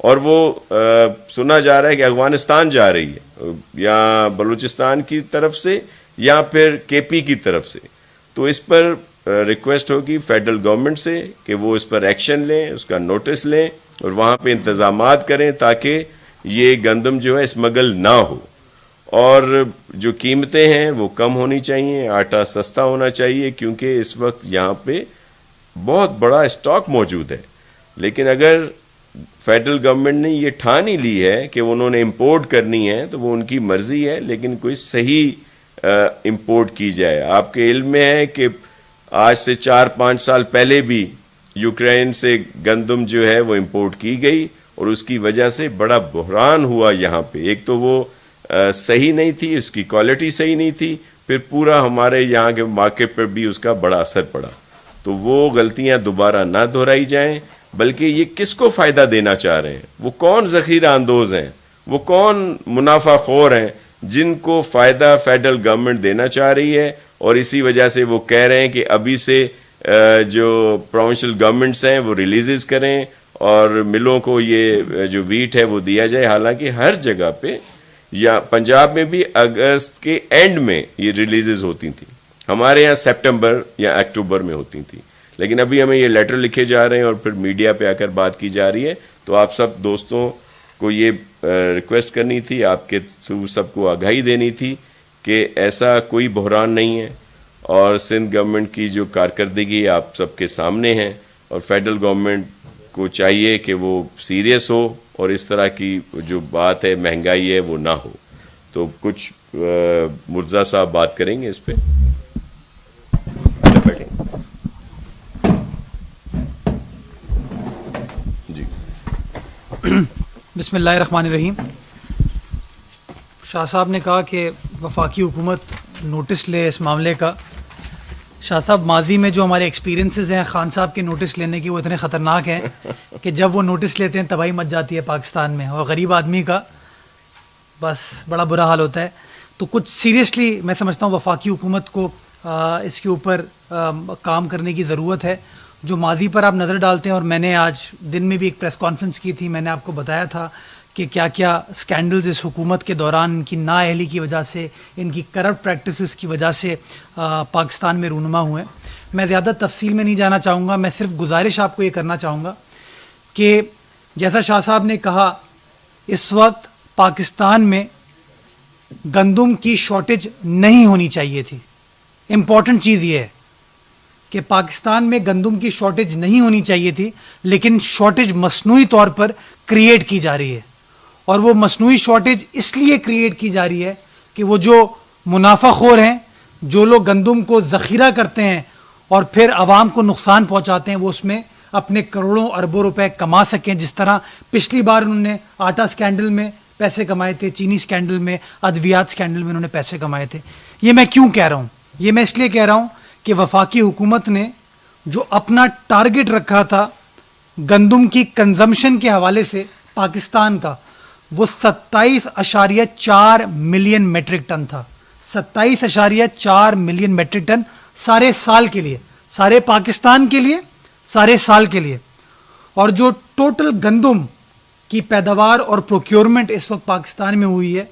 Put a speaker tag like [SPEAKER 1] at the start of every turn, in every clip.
[SPEAKER 1] اور وہ سنا جا رہا ہے کہ افغانستان جا رہی ہے یا بلوچستان کی طرف سے یا پھر کے پی کی طرف سے. تو اس پر ریکویسٹ ہوگی فیڈرل گورنمنٹ سے کہ وہ اس پر ایکشن لیں, اس کا نوٹس لیں اور وہاں پہ انتظامات کریں تاکہ یہ گندم جو ہے اسمگل نہ ہو. اور جو قیمتیں ہیں وہ کم ہونی چاہیے, آٹا سستا ہونا چاہیے کیونکہ اس وقت یہاں پہ بہت بڑا اسٹاک موجود ہے. لیکن اگر فیڈرل گورنمنٹ نے یہ ٹھان ہی لی ہے کہ انہوں نے امپورٹ کرنی ہے تو وہ ان کی مرضی ہے, لیکن کوئی صحیح امپورٹ کی جائے. آپ کے علم میں ہے کہ آج سے 4-5 سال پہلے بھی یوکرین سے گندم جو ہے وہ امپورٹ کی گئی اور اس کی وجہ سے بڑا بحران ہوا یہاں پہ. ایک تو وہ صحیح نہیں تھی, اس کی کوالٹی صحیح نہیں تھی, پھر پورا ہمارے یہاں کے مارکیٹ پر بھی اس کا بڑا اثر پڑا. تو وہ غلطیاں دوبارہ نہ دہرائی جائیں, بلکہ یہ کس کو فائدہ دینا چاہ رہے ہیں, وہ کون ذخیرہ اندوز ہیں, وہ کون منافع خور ہیں جن کو فائدہ فیڈرل گورنمنٹ دینا چاہ رہی ہے. اور اسی وجہ سے وہ کہہ رہے ہیں کہ ابھی سے جو پروونشل گورنمنٹس ہیں وہ ریلیزز کریں اور ملوں کو یہ جو ویٹ ہے وہ دیا جائے. حالانکہ ہر جگہ پہ یا پنجاب میں بھی اگست کے اینڈ میں یہ ریلیزز ہوتی تھیں, ہمارے یہاں سپٹمبر یا اکتوبر میں ہوتی تھیں. لیکن ابھی ہمیں یہ لیٹر لکھے جا رہے ہیں اور پھر میڈیا پہ آ کر بات کی جا رہی ہے. تو آپ سب دوستوں کو یہ ریکویسٹ کرنی تھی, آپ کے تھرو سب کو آگاہی دینی تھی کہ ایسا کوئی بحران نہیں ہے اور سندھ گورنمنٹ کی جو کارکردگی آپ سب کے سامنے ہے اور فیڈرل گورنمنٹ کو چاہیے کہ وہ سیریس ہو اور اس طرح کی جو بات ہے مہنگائی ہے وہ نہ ہو. تو کچھ مرزا صاحب بات کریں گے اس پہ.
[SPEAKER 2] بسم اللہ الرحمن الرحیم. شاہ صاحب نے کہا کہ وفاقی حکومت نوٹس لے اس معاملے کا. شاہ صاحب ماضی میں جو ہمارے ایکسپیرینسز ہیں خان صاحب کے نوٹس لینے کی وہ اتنے خطرناک ہیں کہ جب وہ نوٹس لیتے ہیں تباہی مچ جاتی ہے پاکستان میں, اور غریب آدمی کا بس بڑا برا حال ہوتا ہے. تو کچھ سیریسلی میں سمجھتا ہوں وفاقی حکومت کو اس کے اوپر کام کرنے کی ضرورت ہے. جو ماضی پر آپ نظر ڈالتے ہیں, اور میں نے آج دن میں بھی ایک پریس کانفرنس کی تھی, میں نے آپ کو بتایا تھا کہ کیا کیا سکینڈلز اس حکومت کے دوران ان کی نااہلی کی وجہ سے, ان کی کرپٹ پریکٹسز کی وجہ سے پاکستان میں رونما ہوئے. میں زیادہ تفصیل میں نہیں جانا چاہوں گا, میں صرف گزارش آپ کو یہ کرنا چاہوں گا کہ جیسا شاہ صاحب نے کہا اس وقت پاکستان میں گندم کی شارٹیج نہیں ہونی چاہیے تھی. امپورٹنٹ چیز یہ ہے کہ پاکستان میں گندم کی شارٹیج نہیں ہونی چاہیے تھی, لیکن شارٹیج مصنوعی طور پر کریٹ کی جا رہی ہے. اور وہ مصنوعی شارٹیج اس لیے کریٹ کی جا رہی ہے کہ وہ جو منافع خور ہیں, جو لوگ گندم کو ذخیرہ کرتے ہیں اور پھر عوام کو نقصان پہنچاتے ہیں, وہ اس میں اپنے کروڑوں اربوں روپے کما سکیں. جس طرح پچھلی بار انہوں نے آٹا سکینڈل میں پیسے کمائے تھے, چینی سکینڈل میں, ادویات سکینڈل میں انہوں نے پیسے کمائے تھے. یہ میں کیوں کہہ رہا ہوں؟ یہ میں اس لیے کہہ رہا ہوں کہ وفاقی حکومت نے جو اپنا ٹارگٹ رکھا تھا گندم کی کنزمپشن کے حوالے سے پاکستان کا, وہ 27.4 ملین میٹرک ٹن تھا. 27.4 ملین میٹرک ٹن سارے سال کے لیے, سارے پاکستان کے لیے, سارے سال کے لیے. اور جو ٹوٹل گندم کی پیداوار اور پروکیورمنٹ اس وقت پاکستان میں ہوئی ہے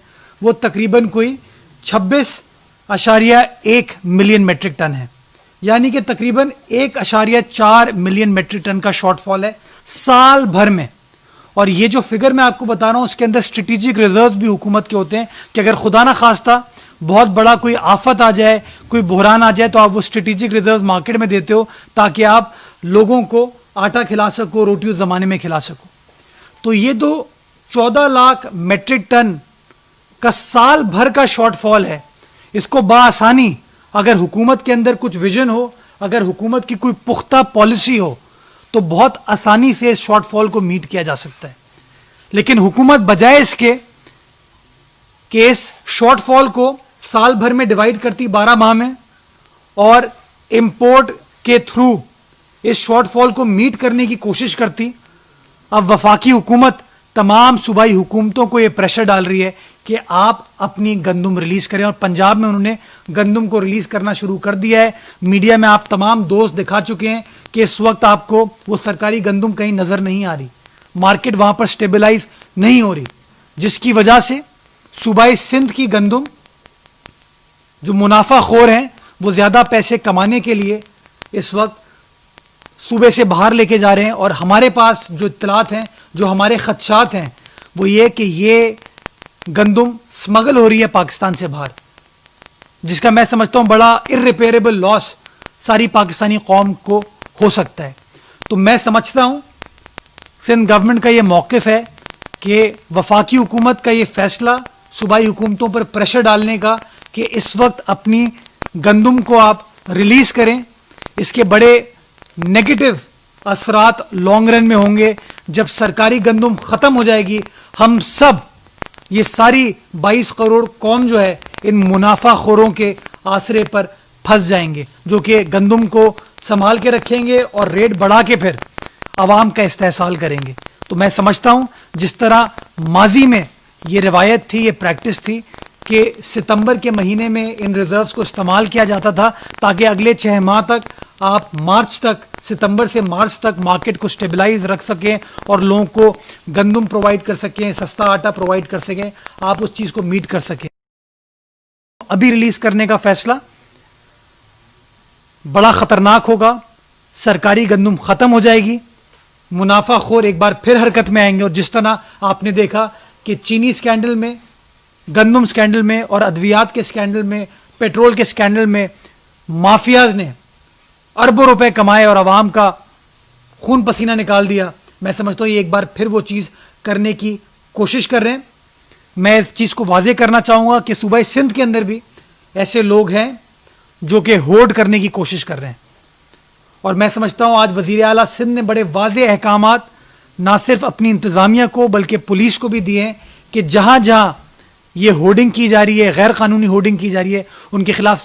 [SPEAKER 2] وہ تقریباً کوئی 26.1 ملین میٹرک ٹن ہے. یعنی کہ تقریباً 1.4 ملین میٹرک ٹن کا شارٹ فال ہے سال بھر میں. اور یہ جو فگر میں آپ کو بتا رہا ہوں اس کے اندر اسٹریٹجک ریزروز بھی حکومت کے ہوتے ہیں کہ اگر خدا نہ خواستہ بہت بڑا کوئی آفت آ جائے, کوئی بحران آ جائے, تو آپ وہ اسٹریٹجک ریزروز مارکیٹ میں دیتے ہو تاکہ آپ لوگوں کو آٹا کھلا سکو, روٹی اس زمانے میں کھلا سکو. تو یہ 14 لاکھ میٹرک ٹن کا سال بھر کا شارٹ فال ہے. اس کو بآسانی اگر حکومت کے اندر کچھ ویژن ہو, اگر حکومت کی کوئی پختہ پالیسی ہو, تو بہت آسانی سے اس شارٹ فال کو میٹ کیا جا سکتا ہے. لیکن حکومت بجائے اس کے کہ اس شارٹ فال کو سال بھر میں ڈیوائیڈ کرتی 12 ماہ میں اور امپورٹ کے تھرو اس شارٹ فال کو میٹ کرنے کی کوشش کرتی, اب وفاقی حکومت تمام صوبائی حکومتوں کو یہ پریشر ڈال رہی ہے کہ آپ اپنی گندم ریلیز کریں, اور پنجاب میں انہوں نے گندم کو ریلیز کرنا شروع کر دیا ہے. میڈیا میں آپ تمام دوست دکھا چکے ہیں کہ اس وقت آپ کو وہ سرکاری گندم کہیں نظر نہیں آ رہی, مارکیٹ وہاں پر سٹیبلائز نہیں ہو رہی, جس کی وجہ سے صوبہ سندھ کی گندم جو منافع خور ہیں وہ زیادہ پیسے کمانے کے لیے اس وقت صوبے سے باہر لے کے جا رہے ہیں. اور ہمارے پاس جو اطلاعات ہیں, جو ہمارے خدشات ہیں, وہ یہ کہ یہ گندم سمگل ہو رہی ہے پاکستان سے باہر, جس کا میں سمجھتا ہوں بڑا irreparable لاس ساری پاکستانی قوم کو ہو سکتا ہے. تو میں سمجھتا ہوں سندھ گورنمنٹ کا یہ موقف ہے کہ وفاقی حکومت کا یہ فیصلہ صوبائی حکومتوں پر پریشر ڈالنے کا کہ اس وقت اپنی گندم کو آپ ریلیز کریں, اس کے بڑے نیگیٹو اثرات لانگ رن میں ہوں گے. جب سرکاری گندم ختم ہو جائے گی, ہم سب یہ ساری 22 کروڑ قوم جو ہے ان منافع خوروں کے آسرے پر پھنس جائیں گے, جو کہ گندم کو سنبھال کے رکھیں گے اور ریٹ بڑھا کے پھر عوام کا استحصال کریں گے. تو میں سمجھتا ہوں جس طرح ماضی میں یہ روایت تھی, یہ پریکٹس تھی کہ ستمبر کے مہینے میں ان ریزروز کو استعمال کیا جاتا تھا تاکہ اگلے 6 ماہ تک آپ مارچ تک, ستمبر سے مارچ تک مارکیٹ کو سٹیبلائز رکھ سکیں اور لوگوں کو گندم پرووائڈ کر سکیں, سستا آٹا پرووائڈ کر سکیں, آپ اس چیز کو میٹ کر سکیں. ابھی ریلیز کرنے کا فیصلہ بڑا خطرناک ہوگا. سرکاری گندم ختم ہو جائے گی, منافع خور ایک بار پھر حرکت میں آئیں گے. اور جس طرح آپ نے دیکھا کہ چینی سکینڈل میں, گندم سکینڈل میں اور ادویات کے سکینڈل میں, پیٹرول کے سکینڈل میں مافیاز نے اربوں روپے کمائے اور عوام کا خون پسینہ نکال دیا. میں سمجھتا ہوں یہ ایک بار پھر وہ چیز کرنے کی کوشش کر رہے ہیں. میں اس چیز کو واضح کرنا چاہوں گا کہ صوبہ سندھ کے اندر بھی ایسے لوگ ہیں جو کہ ہورڈ کرنے کی کوشش کر رہے ہیں. اور میں سمجھتا ہوں آج وزیر اعلیٰ سندھ نے بڑے واضح احکامات نہ صرف اپنی انتظامیہ کو بلکہ پولیس کو بھی دیے ہیں کہ جہاں جہاں یہ ہورڈنگ کی جا رہی ہے, غیر قانونی ہورڈنگ کی جا رہی ہے, ان کے خلاف